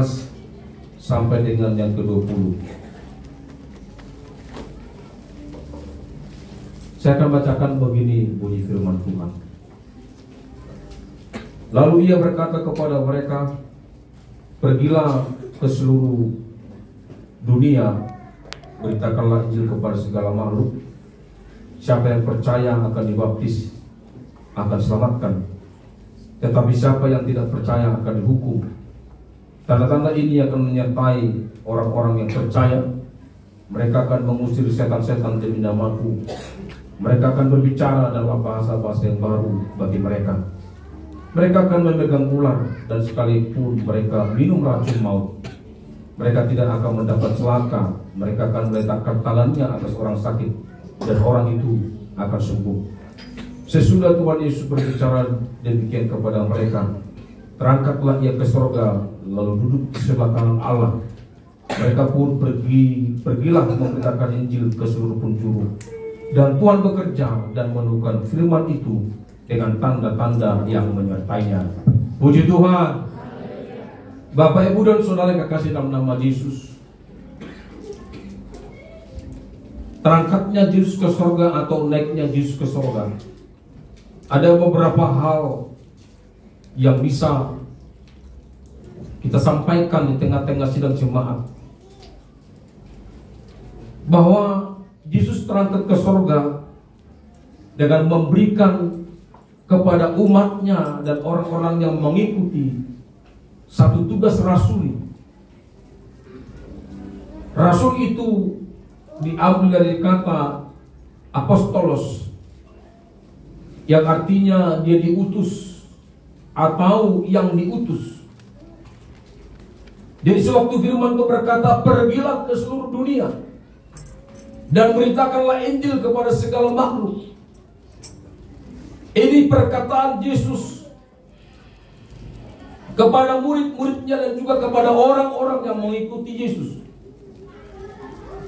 19 sampai dengan yang ke-20. Saya akan bacakan begini bunyi firman Tuhan. Lalu ia berkata kepada mereka, pergilah ke seluruh dunia, beritakanlah Injil kepada segala makhluk. Siapa yang percaya akan dibaptis akan selamatkan, tetapi siapa yang tidak percaya akan dihukum. Tanda-tanda ini akan menyertai orang-orang yang percaya. Mereka akan mengusir setan-setan demi namaku. Mereka akan berbicara dalam bahasa-bahasa yang baru bagi mereka. Mereka akan memegang ular, dan sekalipun mereka minum racun maut, mereka tidak akan mendapat celaka. Mereka akan meletakkan tangannya atas orang sakit, dan orang itu akan sembuh. Sesudah Tuhan Yesus berbicara demikian kepada mereka, terangkatlah ia ke sorga, lalu duduk di sebelah kanan Allah. Mereka pun pergilah memberitakan Injil ke seluruh penjuru. Dan Tuhan bekerja dan meneguhkan firman itu dengan tanda-tanda yang menyertainya. Puji Tuhan. Bapak, Ibu, dan Saudara yang kekasih dalam nama Yesus, terangkatnya Yesus ke sorga atau naiknya Yesus ke sorga, ada beberapa hal yang bisa kita sampaikan di tengah-tengah sidang jemaat. Bahwa Yesus terangkat ke sorga dengan memberikan kepada umatnya dan orang-orang yang mengikuti satu tugas rasuli. Rasul itu diambil dari kata apostolos, yang artinya dia diutus atau yang diutus. Jadi sewaktu firman itu berkata, pergilah ke seluruh dunia dan beritakanlah Injil kepada segala makhluk. Ini perkataan Yesus kepada murid-muridnya dan juga kepada orang-orang yang mengikuti Yesus,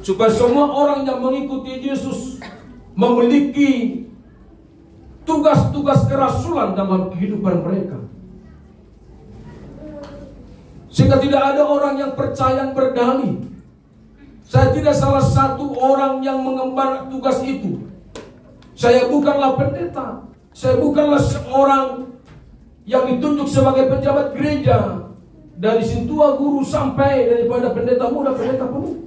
supaya semua orang yang mengikuti Yesus memiliki tugas-tugas kerasulan dalam kehidupan mereka, sehingga tidak ada orang yang percaya berdalih. Saya tidak salah satu orang yang mengemban tugas itu. Saya bukanlah pendeta. Saya bukanlah seorang yang ditunjuk sebagai pejabat gereja, dari sintua guru sampai daripada pendeta muda, pendeta penuh.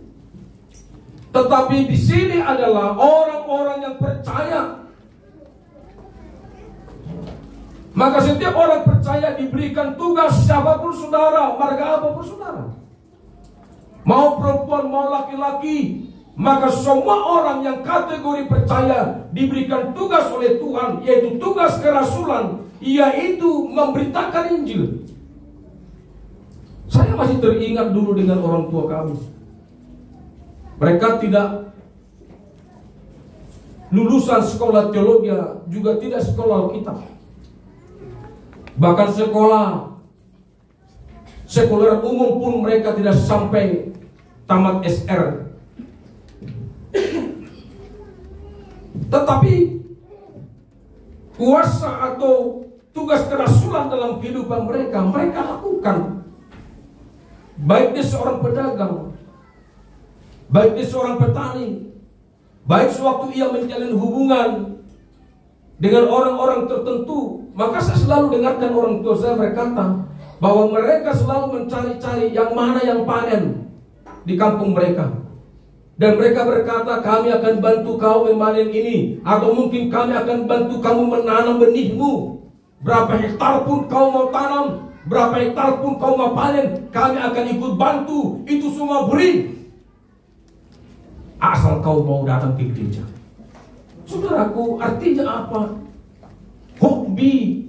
Tetapi di sini adalah orang-orang yang percaya. Maka setiap orang percaya diberikan tugas, siapapun saudara, marga apapun saudara, mau perempuan, mau laki-laki, maka semua orang yang kategori percaya diberikan tugas oleh Tuhan, yaitu tugas kerasulan, yaitu memberitakan Injil. Saya masih teringat dulu dengan orang tua kami. Mereka tidak lulusan sekolah teologi, juga tidak sekolah Alkitab. Bahkan sekolah sekuler umum pun mereka tidak sampai tamat SR. Tetapi kuasa atau tugas kerasulan dalam kehidupan mereka lakukan. Baik dia seorang pedagang, baik dia seorang petani, baik sewaktu ia menjalin hubungan dengan orang-orang tertentu. Maka saya selalu dengarkan orang tua saya berkata bahwa mereka selalu mencari-cari yang mana yang panen di kampung mereka. Dan mereka berkata, kami akan bantu kau memanen ini, atau mungkin kami akan bantu kamu menanam benihmu. Berapa hektar pun kau mau tanam, berapa hektar pun kau mau panen, kami akan ikut bantu. Itu semua beri, asal kau mau datang ke gereja. Saudaraku, artinya apa? Hobi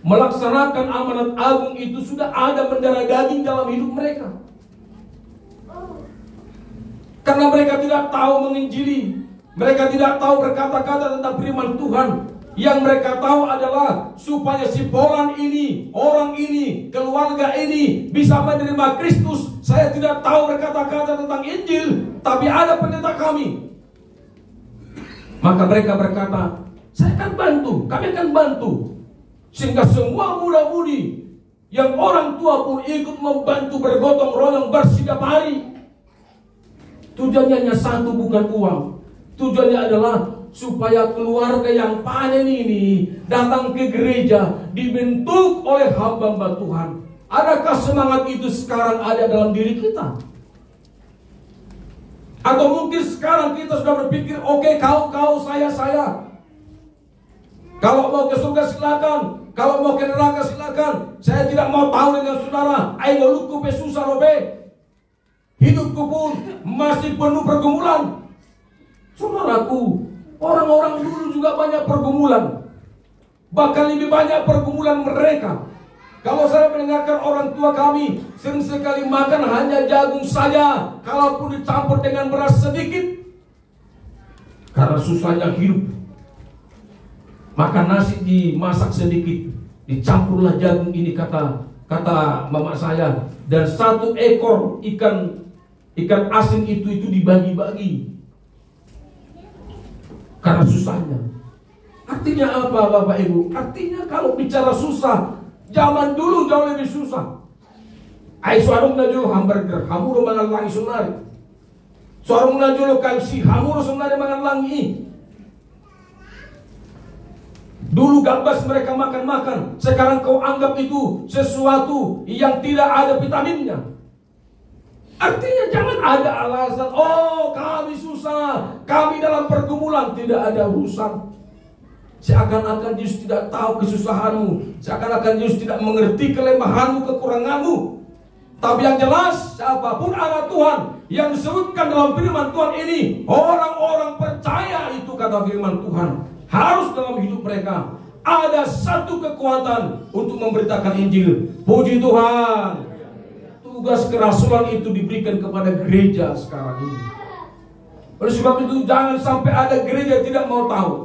melaksanakan amanat agung itu sudah ada mendarah daging dalam hidup mereka. Karena mereka tidak tahu menginjili, mereka tidak tahu berkata-kata tentang firman Tuhan. Yang mereka tahu adalah supaya si Polan ini, orang ini, keluarga ini bisa menerima Kristus. Saya tidak tahu berkata-kata tentang Injil, tapi ada pendeta kami. Maka mereka berkata, saya akan bantu, kami akan bantu, sehingga semua muda-mudi yang orang tua pun ikut membantu bergotong royong bersetiap hari. Tujuannya hanya satu, bukan uang. Tujuannya adalah supaya keluarga yang panen ini datang ke gereja, dibentuk oleh hamba-hamba Tuhan. Adakah semangat itu sekarang ada dalam diri kita? Atau mungkin sekarang kita sudah berpikir, oke, kau, saya. Kalau mau ke surga silakan, kalau mau ke neraka silakan. Saya tidak mau tahu dengan saudara. Ayo ngolukku be susah robe. Hidupku pun masih penuh pergumulan. Saudaraku, orang-orang dulu juga banyak pergumulan. Bahkan lebih banyak pergumulan mereka. Kalau saya mendengarkan orang tua kami sering sekali makan hanya jagung saja, kalaupun dicampur dengan beras sedikit. Karena susahnya hidup, makan nasi dimasak sedikit, dicampurlah jagung ini, kata mama saya. Dan 1 ekor ikan asin itu dibagi-bagi. Karena susahnya. Artinya apa Bapak Ibu? Artinya kalau bicara susah, zaman dulu jauh lebih susah. Ay suarong na dulu hamburger, hamuro mangan langi sunari. Suarong na dulu kalsi, hamuro sunari mangan langi. Dulu gabas mereka makan-makan. Sekarang kau anggap itu sesuatu yang tidak ada vitaminnya. Artinya jangan ada alasan, oh kami susah, kami dalam pergumulan. Tidak ada urusan. Seakan-akan Yesus tidak tahu kesusahanmu, seakan-akan Yesus tidak mengerti kelemahanmu, kekuranganmu. Tapi yang jelas, siapapun anak Tuhan yang disebutkan dalam firman Tuhan ini, orang-orang percaya itu, kata firman Tuhan, harus dalam hidup mereka ada satu kekuatan untuk memberitakan Injil. Puji Tuhan. Tugas kerasulan itu diberikan kepada gereja sekarang ini. Oleh sebab itu jangan sampai ada gereja tidak mau tahu.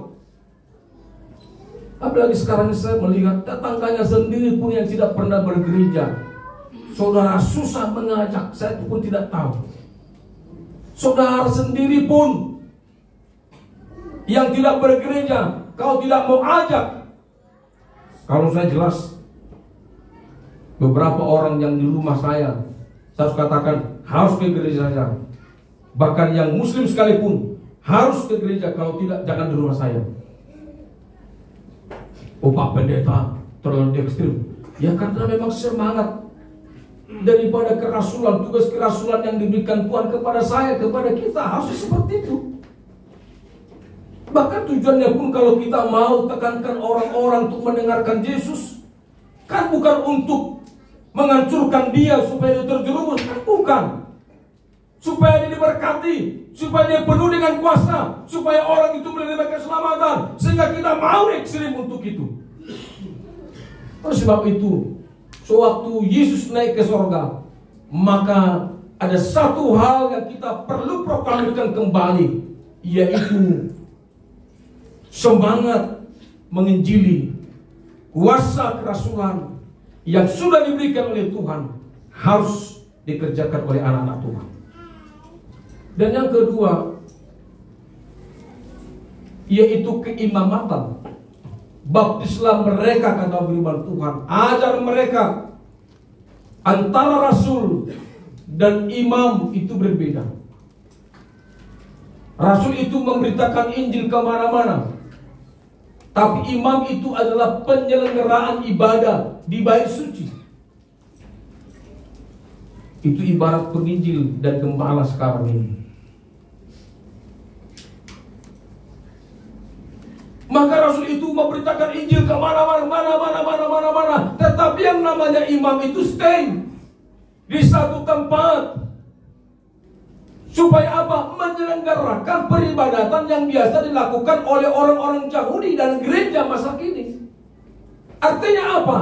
Apalagi sekarang saya melihat tetangganya sendiri pun yang tidak pernah bergereja. Saudara susah mengajak, saya pun tidak tahu. Saudara sendiri pun yang tidak bergereja, kau tidak mau ajak. Kalau saya jelas, beberapa orang yang di rumah saya harus katakan harus ke gereja saya. Bahkan yang muslim sekalipun harus ke gereja, kalau tidak jangan di rumah saya. Oh Pak Pendeta terlalu ekstrim. Ya karena memang semangat daripada kerasulan, tugas kerasulan yang diberikan Tuhan kepada saya, kepada kita harus seperti itu. Bahkan tujuannya pun kalau kita mau tekankan orang-orang untuk mendengarkan Yesus, kan bukan untuk menghancurkan dia supaya dia terjerumus, kan bukan. Supaya dia diberkati, supaya dia penuh dengan kuasa, supaya orang itu menerima keselamatan, sehingga kita mau ekstrim untuk itu. Oleh sebab itu, sewaktu Yesus naik ke sorga, maka ada satu hal yang kita perlu proklamirkan kembali, yaitu semangat menginjili, kuasa kerasulan yang sudah diberikan oleh Tuhan harus dikerjakan oleh anak-anak Tuhan. Dan yang kedua, yaitu keimamatan. Baptislah mereka, kata firman Tuhan. Ajar mereka. Antara rasul dan imam itu berbeda. Rasul itu memberitakan Injil kemana-mana. Tapi imam itu adalah penyelenggaraan ibadah di bait suci. Itu ibarat penginjil dan gembala sekarang ini. Maka Rasul itu memberitakan Injil ke mana-mana. Tetapi yang namanya imam itu stay di satu tempat. Supaya apa? Menyelenggarakan peribadatan yang biasa dilakukan oleh orang-orang Yahudi dan gereja masa kini. Artinya apa?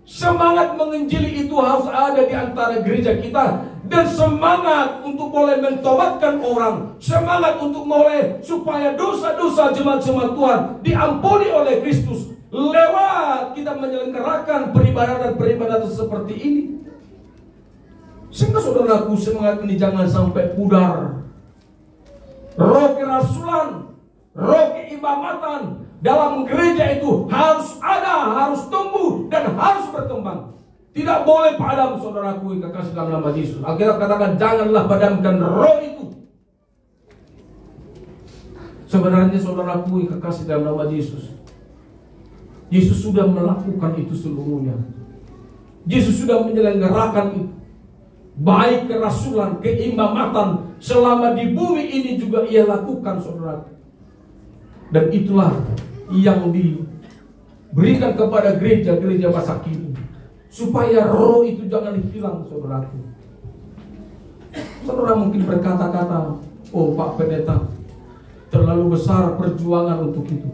Semangat menginjili itu harus ada di antara gereja kita. Dan semangat untuk boleh mentobatkan orang, semangat untuk boleh supaya dosa-dosa jemaat-jemaat Tuhan diampuni oleh Kristus lewat kita menyelenggarakan peribadatan seperti ini. Sehingga saudaraku, semangat ini jangan sampai pudar. Roh kerasulan, roh keimamatan dalam gereja itu harus ada, harus tumbuh dan harus berkembang. Tidak boleh padam, saudaraku yang kekasih dalam nama Yesus. Alkitab katakan janganlah padamkan roh itu. Sebenarnya saudaraku yang kekasih dalam nama Yesus, Yesus sudah melakukan itu seluruhnya. Yesus sudah menyelenggarakan itu. Baik kerasulan, keimamatan selama di bumi ini juga ia lakukan, saudara. Dan itulah yang diberikan kepada gereja-gereja masa kini, supaya roh itu jangan hilang, saudaraku. Saudara mungkin berkata-kata, oh Pak Pendeta, terlalu besar perjuangan untuk itu.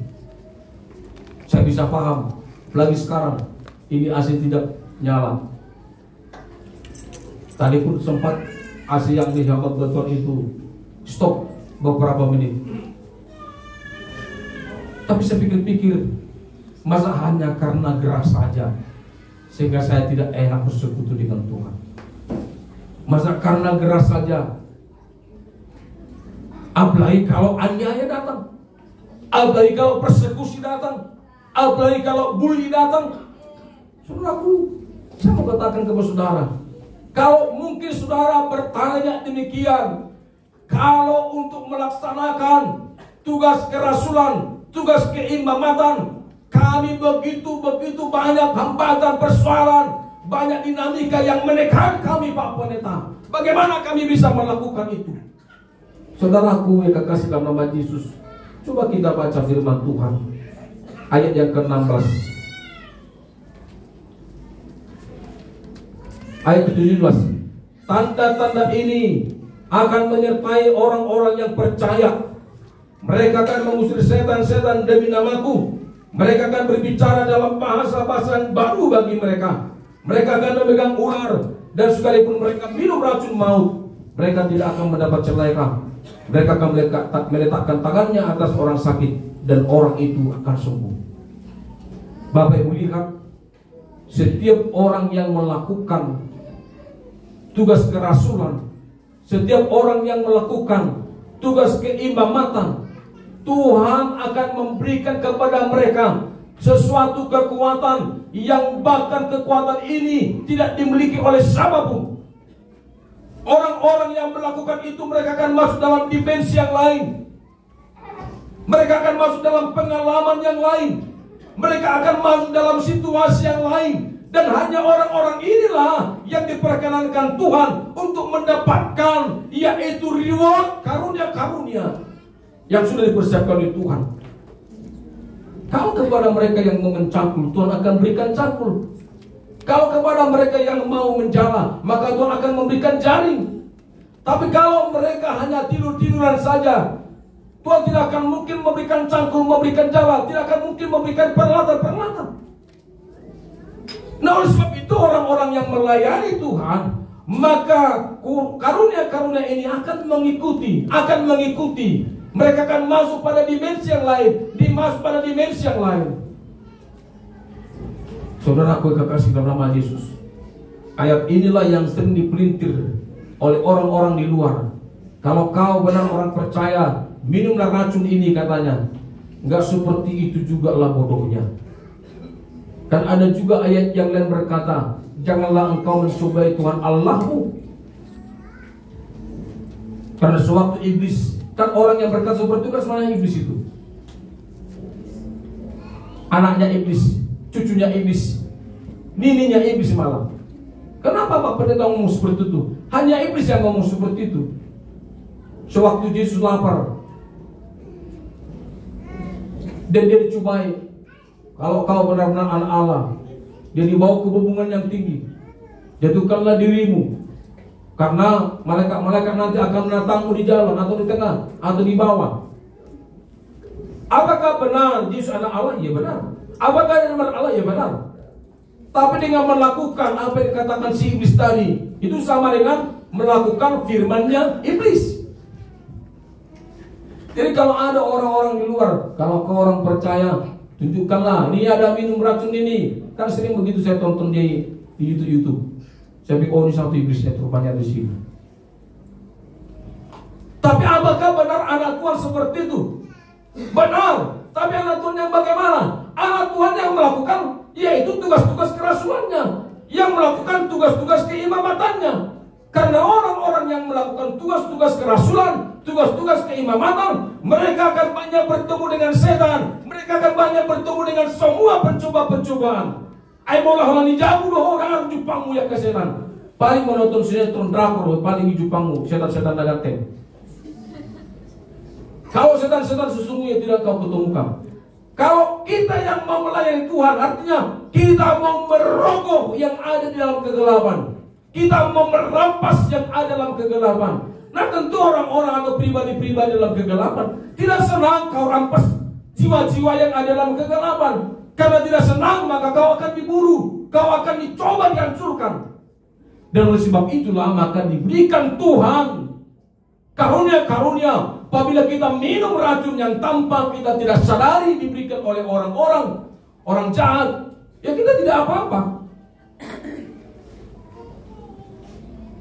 Saya bisa paham. Lagi sekarang ini AC tidak nyala. Tadi pun sempat AC yang dihambat beton itu stop beberapa menit. Tapi saya pikir-pikir, masa hanya karena geras saja sehingga saya tidak enak bersekutu dengan Tuhan? Masa karena geras saja? Apalagi kalau aniaya datang, apalagi kalau persekusi datang, apalagi kalau bully datang. Saudaraku, saya mau katakan kepada saudara, kalau mungkin saudara bertanya demikian, kalau untuk melaksanakan tugas kerasulan, tugas keimamatan, kami begitu banyak hambatan, persoalan, banyak dinamika yang menekan kami, Pak Pendeta. Bagaimana kami bisa melakukan itu? Saudaraku yang kekasih dalam nama Yesus, coba kita baca firman Tuhan ayat yang ke-16, ayat ke-17. Tanda-tanda ini akan menyertai orang-orang yang percaya. Mereka akan mengusir setan-setan demi namaku. Mereka akan berbicara dalam bahasa-bahasa yang baru bagi mereka. Mereka akan memegang ular, dan sekalipun mereka minum racun maut, mereka tidak akan mendapat celaka. Mereka akan meletakkan tangannya atas orang sakit, dan orang itu akan sembuh. Bapak Ibu lihat, setiap orang yang melakukan tugas kerasulan, setiap orang yang melakukan tugas keimamatan, Tuhan akan memberikan kepada mereka sesuatu kekuatan yang bahkan kekuatan ini tidak dimiliki oleh siapapun. Orang-orang yang melakukan itu, mereka akan masuk dalam dimensi yang lain. Mereka akan masuk dalam pengalaman yang lain. Mereka akan masuk dalam situasi yang lain. Dan hanya orang-orang inilah yang diperkenankan Tuhan untuk mendapatkan, yaitu reward, karunia-karunia yang sudah dipersiapkan oleh Tuhan. Kalau kepada mereka yang mau mencangkul, Tuhan akan berikan cangkul. Kalau kepada mereka yang mau menjala, maka Tuhan akan memberikan jaring. Tapi kalau mereka hanya tidur-tiduran saja, Tuhan tidak akan mungkin memberikan cangkul, memberikan jala, tidak akan mungkin memberikan peralatan-peralatan. Nah, oleh sebab itu orang-orang yang melayani Tuhan, maka karunia-karunia ini akan mengikuti. Mereka akan masuk pada dimensi yang lain, masuk pada dimensi yang lain. Saudaraku yang kekasih dalam nama Yesus, ayat inilah yang sering dipelintir oleh orang-orang di luar. Kalau kau benar orang percaya, minumlah racun ini katanya. Enggak seperti itu juga lah bodohnya. Kan ada juga ayat yang lain berkata, janganlah engkau mencobai Tuhan Allahmu. Karena sewaktu iblis, kan orang yang berkata seperti itu kan sebenarnya iblis itu, anaknya iblis, cucunya iblis, nininya iblis malah. Kenapa Pak Pendeta ngomong seperti itu? Hanya iblis yang ngomong seperti itu. Sewaktu Yesus lapar dan dia dicobai, kalau kau benar-benar anak Allah, dia dibawa ke hubungan yang tinggi, jatuhkanlah dirimu, karena malaikat-malaikat nanti akan menatangmu di jalan, atau di tengah, atau di bawah. Apakah benar Yesus anak Allah? Ya benar. Apakah dia anak Allah? Ya benar. Tapi dengan melakukan apa yang dikatakan si iblis tadi, itu sama dengan melakukan firman-Nya iblis. Jadi kalau ada orang-orang di luar, kalau kau orang percaya, tunjukkanlah, ini ada minum racun ini. Kan sering begitu saya tonton di YouTube. Saya pikir, oh ini satu iblisnya, rupanya di sini. Tapi apakah benar anak Tuhan seperti itu? Benar. Tapi anak Tuhan yang bagaimana? Anak Tuhan yang melakukan, yaitu tugas-tugas kerasulannya. yang melakukan tugas-tugas keimamatannya. Karena orang-orang yang melakukan tugas-tugas kerasulan, tugas-tugas keimamatan, mereka akan banyak bertemu dengan setan, mereka akan banyak bertemu dengan semua pencoba-pencobaan. Ai bola holani jamu do orang Jepangmu ya ke setan. Paling menonton sinetron drakor, paling Jepangmu setan-setan dagateng. Kalau setan-setan sesungguhnya tidak kau ketemukan. Kalau kita yang mau melayani Tuhan, artinya kita mau merogoh yang ada di dalam kegelapan. Kita mau merampas yang ada dalam kegelapan. Nah tentu orang-orang atau pribadi-pribadi dalam kegelapan tidak senang kau rampas jiwa-jiwa yang ada dalam kegelapan. Karena tidak senang maka kau akan diburu, kau akan dicoba dihancurkan. Dan oleh sebab itulah maka diberikan Tuhan karunia-karunia. Apabila kita minum racun yang tanpa kita tidak sadari diberikan oleh orang jahat, ya kita tidak apa-apa.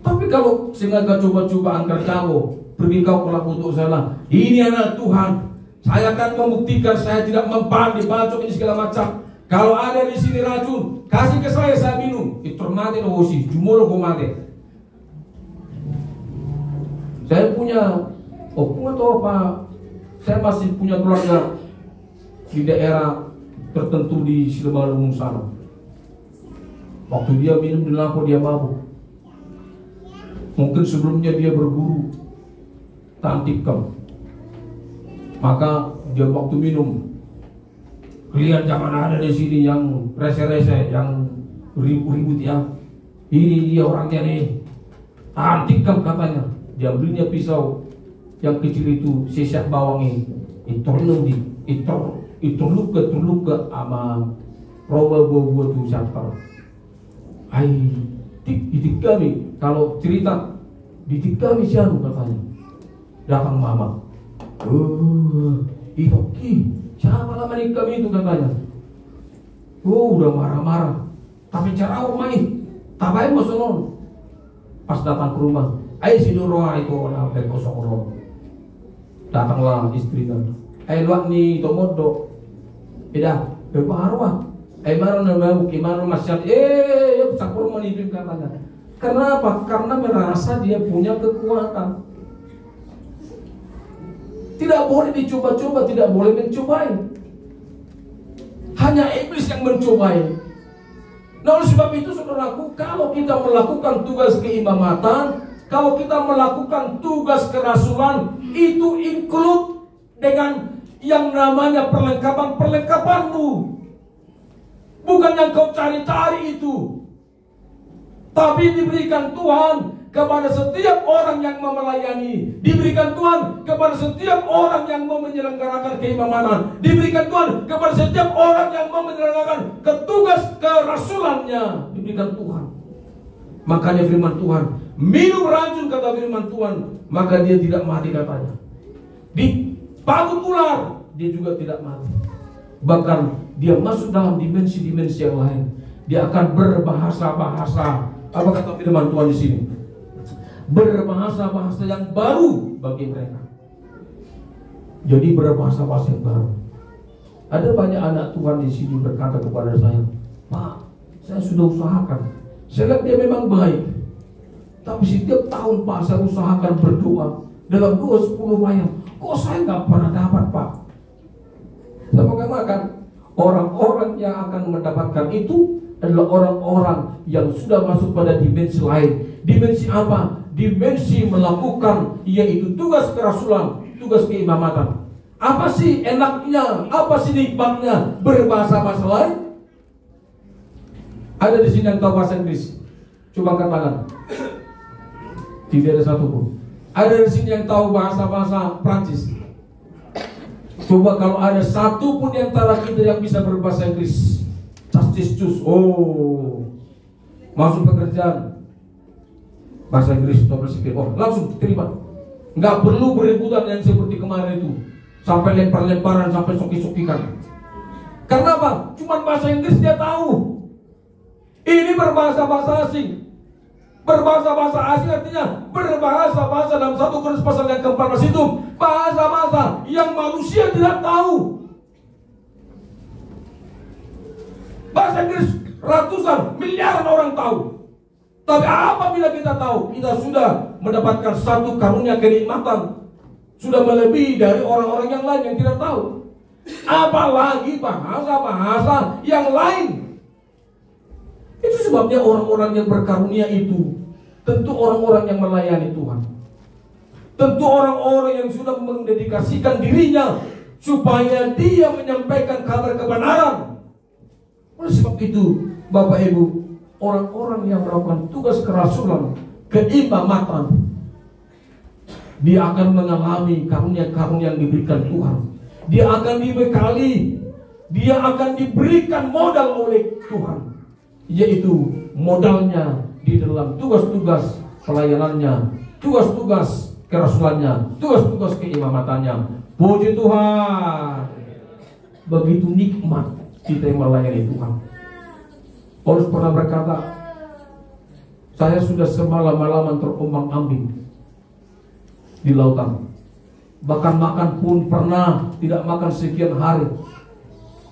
Tapi kalau sengaja coba-coba angkat kau, pergi kau pelaku untuk salah. Ini anak Tuhan, saya akan membuktikan saya tidak mempan dibacok ini segala macam. Kalau ada di sini racun, kasih ke saya minum. Itu mati loh sih, cuma lo mati. Saya punya atau apa? Saya masih punya keluarga di daerah tertentu di Silebalungun sana. Waktu dia minum di lampu dia mabuk. Mungkin sebelumnya dia berguru tantikam. Maka dia waktu minum, kalian jangan ada di sini yang rese-rese, yang ribut-ribut ya. Ini dia orangnya nih. Tantikam katanya. Dia belinya pisau yang kecil itu sisa bawang ini. Itu luka ama roba buah tu siapa? Didik kami kalau cerita didik kami siapa katanya. Datang mama. Itu siapa lama kami itu katanya. Udah marah-marah. Tapi cara main, tabai mosonon. Pas datang ke rumah, si Doroa itu orang kosong roh. Datanglah istrinya. Luak ni tomodo. Ida, berbaharwa. Mana nama gimana masyarakat? Sakur menipim katanya. Kenapa? Karena merasa dia punya kekuatan. Tidak boleh dicoba-coba, tidak boleh mencobai. Hanya iblis yang mencobai. Nah oleh sebab itu saudaraku, kalau kita melakukan tugas keimamatan, kalau kita melakukan tugas kerasulan, itu include dengan yang namanya perlengkapan-perlengkapanmu. Bukan yang kau cari-cari itu. Tapi diberikan Tuhan kepada setiap orang yang mau melayani. Diberikan Tuhan kepada setiap orang yang mau menyelenggarakan keimamatan. Diberikan Tuhan kepada setiap orang yang mau menyelenggarakan tugas kerasulannya. Diberikan Tuhan. Makanya firman Tuhan, minum racun kata firman Tuhan, maka dia tidak mati katanya. Dipagut ular, dia juga tidak mati. Bahkan dia masuk dalam dimensi-dimensi yang lain. Dia akan berbahasa-bahasa. Apa kata firman Tuhan di sini? Berbahasa-bahasa yang baru bagi mereka. Jadi berbahasa-bahasa yang baru. Ada banyak anak Tuhan di sini berkata kepada saya, Pak, saya sudah usahakan. Saya lihat dia memang baik. Tapi setiap tahun Pak, saya usahakan berdoa dalam 2-10 bayang. Kok saya nggak pernah dapat Pak? Saya mengatakan orang-orang yang akan mendapatkan itu adalah orang-orang yang sudah masuk pada dimensi lain. Dimensi apa? Dimensi melakukan yaitu tugas kerasulan, tugas keimamatan. Apa sih enaknya? Apa sih nikmatnya berbahasa-bahasa lain? Ada di sini yang tahu bahasa Inggris? Coba angkat tangan. Tidak ada satu pun. Ada di sini yang tahu bahasa-bahasa Prancis? Coba kalau ada satu pun yang antara kita yang bisa berbahasa Inggris. Castis, masuk pekerjaan bahasa Inggris atau bersipir, langsung terima. Nggak perlu berebutan yang seperti kemarin itu, sampai lempar-lemparan, sampai soki-sokikan. Karena apa? Cuman bahasa Inggris dia tahu. Ini berbahasa-bahasa asing. Berbahasa-bahasa asing artinya berbahasa-bahasa dalam 1 Korintus pasal yang ke-14 itu bahasa-bahasa yang manusia tidak tahu. Bahasa Inggris ratusan, miliaran orang tahu. Tapi apabila kita tahu, kita sudah mendapatkan satu karunia kenikmatan, sudah melebihi dari orang-orang yang lain yang tidak tahu. Apalagi bahasa-bahasa yang lain. Itu sebabnya orang-orang yang berkarunia itu tentu orang-orang yang melayani Tuhan. Tentu orang-orang yang sudah mendedikasikan dirinya supaya dia menyampaikan kabar kebenaran. Oleh sebab itu, Bapak Ibu, orang-orang yang melakukan tugas kerasulan, keimamatan, dia akan mengalami karunia-karunia yang diberikan Tuhan. Dia akan dibekali, dia akan diberikan modal oleh Tuhan, yaitu modalnya di dalam tugas-tugas pelayanannya, tugas-tugas kerasulannya, tugas-tugas keimamatannya. Puji Tuhan. Begitu nikmat kita yang melayani Tuhan. Paulus pernah berkata, saya sudah semalam-malaman terombang-ambing di lautan. Bahkan makan pun pernah tidak makan sekian hari.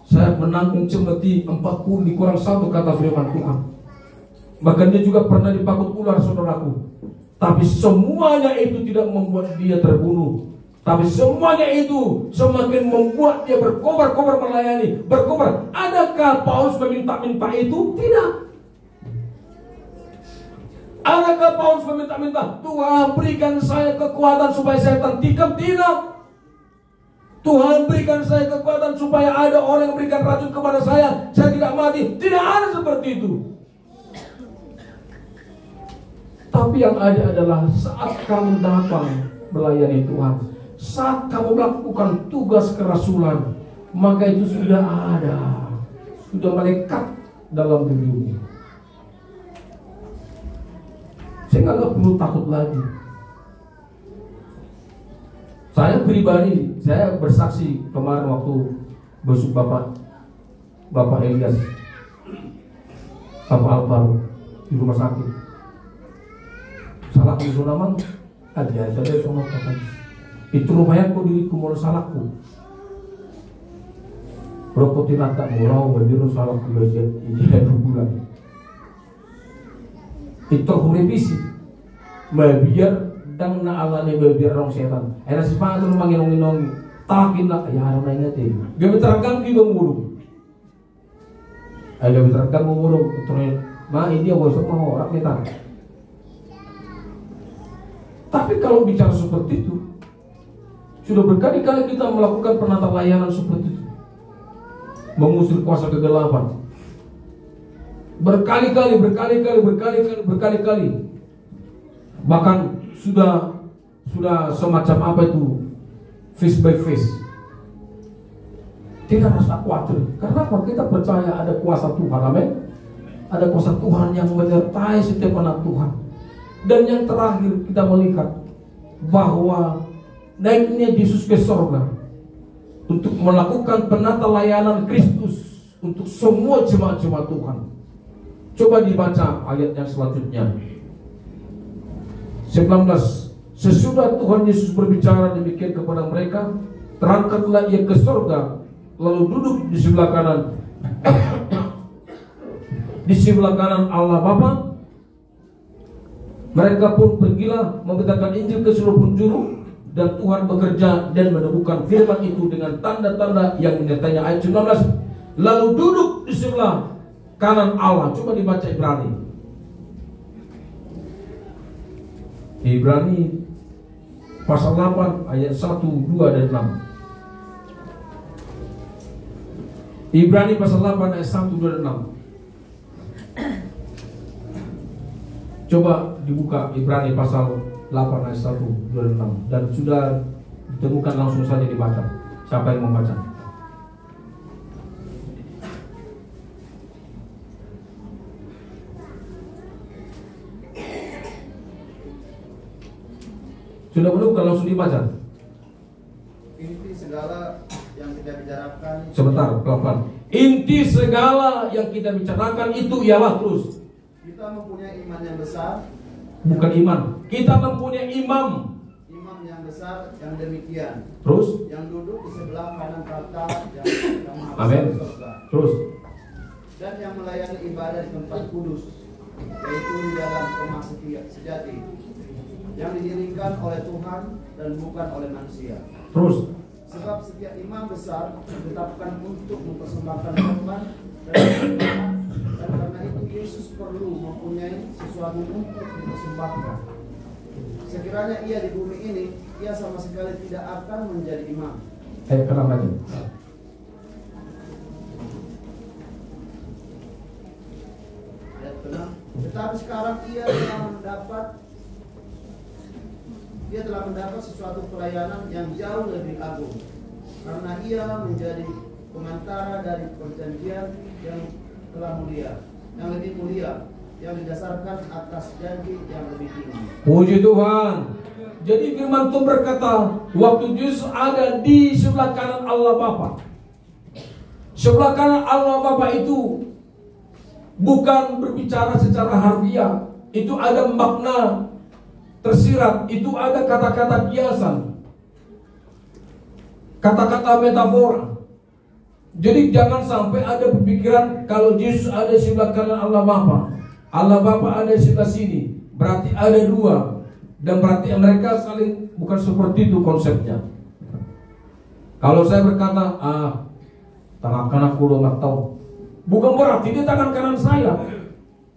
Saya menanggung cemeti 40 kurang 1 kata firman Tuhan. Bahkan dia juga pernah dipakut ular, saudaraku. Tapi semuanya itu tidak membuat dia terbunuh. Tapi semuanya itu semakin membuat dia berkobar-kobar melayani, berkobar. Adakah Paulus meminta-minta itu? Tidak. Adakah Paulus meminta-minta, Tuhan berikan saya kekuatan supaya saya tikam? Tidak. Tuhan berikan saya kekuatan supaya ada orang yang berikan racun kepada saya tidak mati. Tidak ada seperti itu. Tapi yang ada adalah saat kamu datang melayani Tuhan, saat kamu melakukan tugas kerasulan, maka itu sudah ada, sudah melekat dalam dirimu. Sehingga nggak perlu takut lagi. Saya pribadi, saya bersaksi kemarin waktu besok Bapak Elias, Bapak Alvaro di rumah sakit. Salah ku naman, aja saya sama kata. Itu lumayan kok diriku mau salahku. Rokok tidak tak murau berbiru salahku belajar ini bulan. Itu revisi, biar dang na alane biar rong setan. Era sepanjang tu manginong-inong takin nak ya harap ingat eh. Gabi terangkan di banguru. Gabi terangkan banguru. Terus, ma ini dia bosok mau orang kita. Tapi kalau bicara seperti itu, sudah berkali-kali kita melakukan penata layanan seperti itu, mengusir kuasa kegelapan. Berkali-kali. Bahkan sudah semacam apa itu, face by face. Tidak rasa khawatir. Karena kita percaya ada kuasa Tuhan, amin. Ada kuasa Tuhan yang menyertai setiap anak Tuhan. Dan yang terakhir kita melihat bahwa naiknya Yesus ke sorga untuk melakukan penata layanan Kristus untuk semua jemaat-jemaat Tuhan. Coba dibaca ayat yang selanjutnya 19. Sesudah Tuhan Yesus berbicara demikian kepada mereka, terangkatlah ia ke sorga, lalu duduk di sebelah kanan di sebelah kanan Allah Bapa. Mereka pun pergilah memberitakan Injil ke seluruh penjuru, dan Tuhan bekerja dan meneguhkan firman itu dengan tanda-tanda yang menyertainya. Ayat 19. Lalu duduk di sebelah kanan Allah. Coba dibaca Ibrani. Ibrani pasal 8 ayat 1, 2 dan 6. Ibrani pasal 8 ayat 1, 2 dan 6. Coba dibuka Ibrani pasal 8 ayat 1, 2 dan 6. Dan sudah ditemukan, langsung saja dibaca. Siapa yang membaca? Sudah belum? Kalau langsung dibaca. Inti segala yang kita bicarakan. Sebentar, pelan-pelan. Inti segala yang kita bicarakan itu ialah terus. Kita mempunyai iman yang besar. Bukan iman. Kita mempunyai imam. Imam yang besar yang demikian. Terus? Yang duduk di sebelah kanan tahta yang maha Amin. besar surga. Terus? dan yang melayani ibadah di tempat kudus, yaitu di dalam kemah sejati yang didirikan oleh Tuhan dan bukan oleh manusia. Terus. Sebab setiap imam besar ditetapkan untuk mempersembahkan korban dan karena itu Yesus perlu mempunyai sesuatu untuk dipersembahkan. Sekiranya ia di bumi ini, ia sama sekali tidak akan menjadi imam. Kenapa aja? Tetapi sekarang ia telah mendapat sesuatu pelayanan yang jauh lebih agung, karena ia menjadi pengantara dari perjanjian yang telah mulia, yang lebih mulia, yang didasarkan atas janji yang lebih tinggi. Puji Tuhan. Jadi firman Tuhan berkata, waktu Yesus ada di sebelah kanan Allah Bapa. Sebelah kanan Allah Bapa itu bukan berbicara secara harfiah, itu ada makna tersirat, itu ada kata-kata kiasan, kata-kata metafora. Jadi jangan sampai ada pemikiran kalau Yesus ada di sebelah kanan Allah Bapa, Allah Bapa ada di sebelah sini, berarti ada dua, dan berarti mereka saling, bukan seperti itu konsepnya. Kalau saya berkata, tangan kanan kulo nggak tahu, bukan berarti dia tangan kanan saya,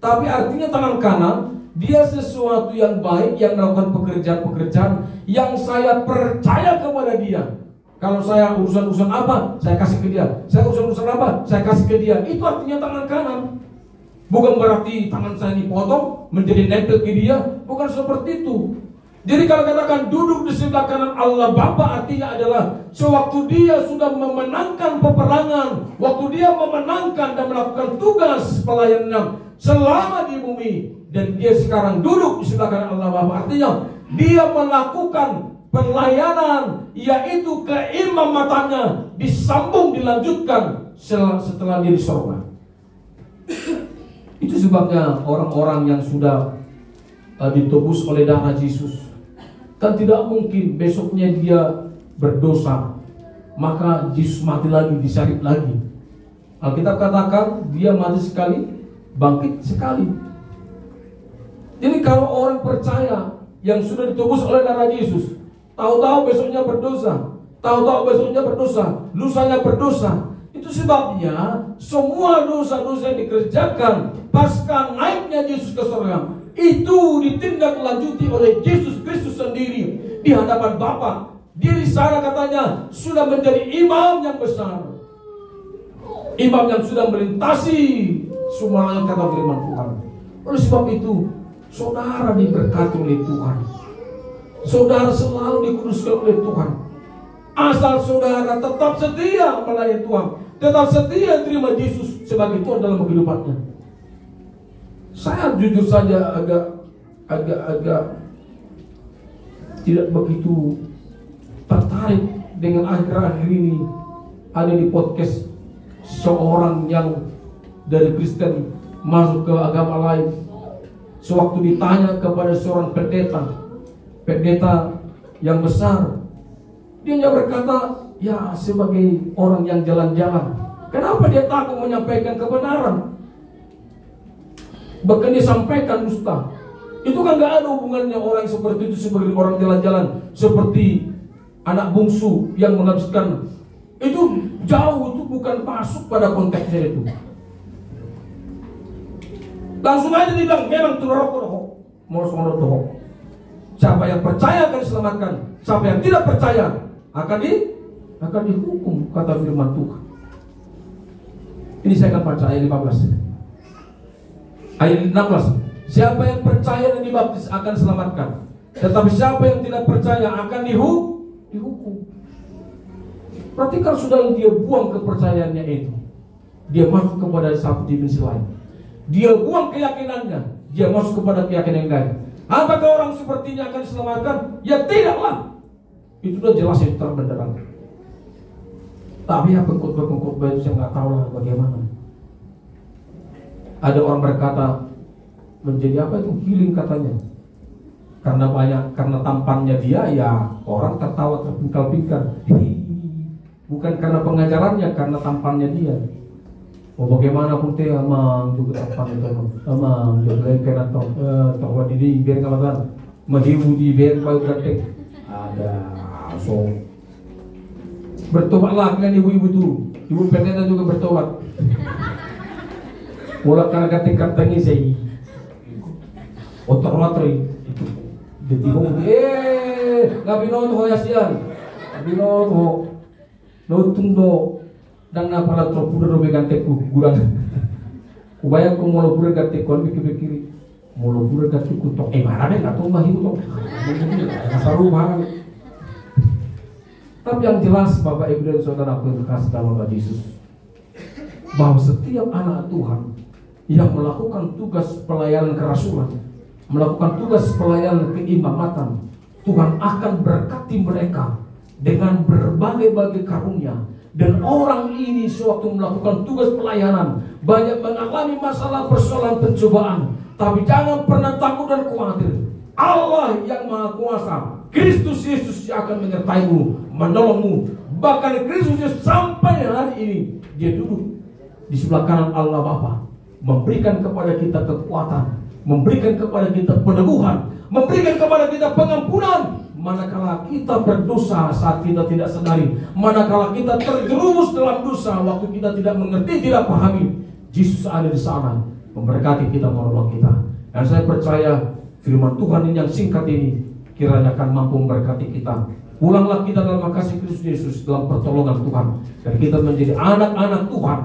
tapi artinya tangan kanan dia sesuatu yang baik, yang melakukan pekerjaan-pekerjaan yang saya percaya kepada dia. Kalau saya urusan-urusan apa, saya kasih ke dia. Saya urusan-urusan apa, saya kasih ke dia. Itu artinya tangan kanan. Bukan berarti tangan saya dipotong menjadi nempel ke dia, bukan seperti itu. Jadi kalau katakan duduk di sebelah kanan Allah Bapa, artinya adalah sewaktu dia sudah memenangkan peperangan, waktu dia memenangkan dan melakukan tugas pelayanan selama di bumi, dan dia sekarang duduk di sebelah kanan Allah Bapa, artinya dia melakukan pelayanan, yaitu keimamatannya disambung, dilanjutkan setelah dia di sorga. Itu sebabnya orang-orang yang sudah ditebus oleh darah Yesus, kan tidak mungkin besoknya dia berdosa maka Yesus mati lagi, disalib lagi. Alkitab katakan dia mati sekali, bangkit sekali. Jadi kalau orang percaya yang sudah ditebus oleh darah Yesus, tahu-tahu besoknya berdosa, tahu-tahu besoknya berdosa, lusanya berdosa, itu sebabnya semua dosa-dosa yang dikerjakan pasca naiknya Yesus ke surga itu ditindaklanjuti oleh Yesus Kristus sendiri di hadapan Bapa. Dia di sana katanya sudah menjadi imam yang besar, imam yang sudah melintasi semua yang kata firman Tuhan. Oleh sebab itu, saudara diberkati oleh Tuhan, saudara selalu dikuduskan oleh Tuhan, asal saudara tetap setia melayani Tuhan, tetap setia terima Yesus sebagai Tuhan dalam kehidupannya. Saya jujur saja agak tidak begitu tertarik dengan akhir-akhir ini ada di podcast seorang yang dari Kristen masuk ke agama lain. Sewaktu ditanya kepada seorang pendeta yang besar, dia berkata, ya sebagai orang yang jalan-jalan, kenapa dia takut menyampaikan kebenaran? Bahkan dia sampaikan dusta. Itu kan gak ada hubungannya orang seperti itu sebagai orang jalan-jalan, seperti anak bungsu yang menafsirkan. Itu jauh, itu bukan masuk pada konteksnya itu. Langsung aja dibilang, memang turok mau. Siapa yang percaya akan diselamatkan, siapa yang tidak percaya akan dihukum, kata firman Tuhan. Ini saya akan baca ayat 15. Ayat 16. Siapa yang percaya dan dibaptis akan diselamatkan, tetapi siapa yang tidak percaya akan dihukum. Berarti kalau sudah dia buang kepercayaannya itu, dia masuk kepada satu dimensi lain. Dia buang keyakinannya, dia masuk kepada keyakinan yang lain. Apakah orang sepertinya akan diselamatkan? Ya tidaklah. Itu sudah jelas, itu terang benderang. Tapi ya pengkhotbah itu saya nggak tahu lah bagaimana. Ada orang berkata menjadi apa itu healing katanya. Karena tampannya dia, ya orang tertawa terpingkal-pingkal. Bukan karena pengajarannya, karena tampannya dia. bagaimanapun teh amang juga apa itu amang juga kena tahu di biar kawan menghibu di biar kau ganteng ada so bertobatlah kalian ibu-ibu tuh, ibu pendeta juga bertobat. Mulai karena ganteng-gantengnya saya otor-otor itu ditibung nggak binot ho yasian binot ho notun do dan na pala tropura do begante ku gurang ubaya ku molo pura gante kon biki molo pura gante ku to marane ka to mahi to saru banget. Tapi yang jelas Bapak Ibu dan Saudara yang kasih dalam nama Yesus, bahwa setiap anak Tuhan yang melakukan tugas pelayanan kerasulan, melakukan tugas pelayanan keimamatan, Tuhan akan berkati mereka dengan berbagai-bagai karunia. Dan orang ini sewaktu melakukan tugas pelayanan banyak mengalami masalah persoalan pencobaan, tapi jangan pernah takut dan khawatir. Allah yang Maha Kuasa, Kristus Yesus yang akan menyertaimu, menolongmu. Bahkan Kristus Yesus sampai hari ini dia duduk di sebelah kanan Allah Bapa, memberikan kepada kita kekuatan, memberikan kepada kita peneguhan, memberikan kepada kita pengampunan manakala kita berdosa saat kita tidak sadari, manakala kita terjerumus dalam dosa waktu kita tidak mengerti, tidak pahami. Yesus ada di sana memberkati kita, menolong kita. Dan saya percaya firman Tuhan ini yang singkat ini kiranya akan mampu memberkati kita. Pulanglah kita dalam kasih Kristus Yesus, dalam pertolongan Tuhan, dan kita menjadi anak-anak Tuhan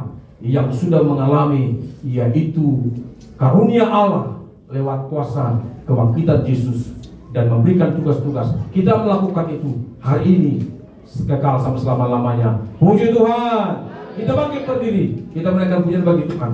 yang sudah mengalami yaitu karunia Allah lewat kuasa kebangkitan Yesus dan memberikan tugas-tugas. Kita melakukan itu hari ini kekal sampai selama-lamanya. Puji Tuhan. Kita bangkit berdiri, kita menaikkan pujian bagi Tuhan.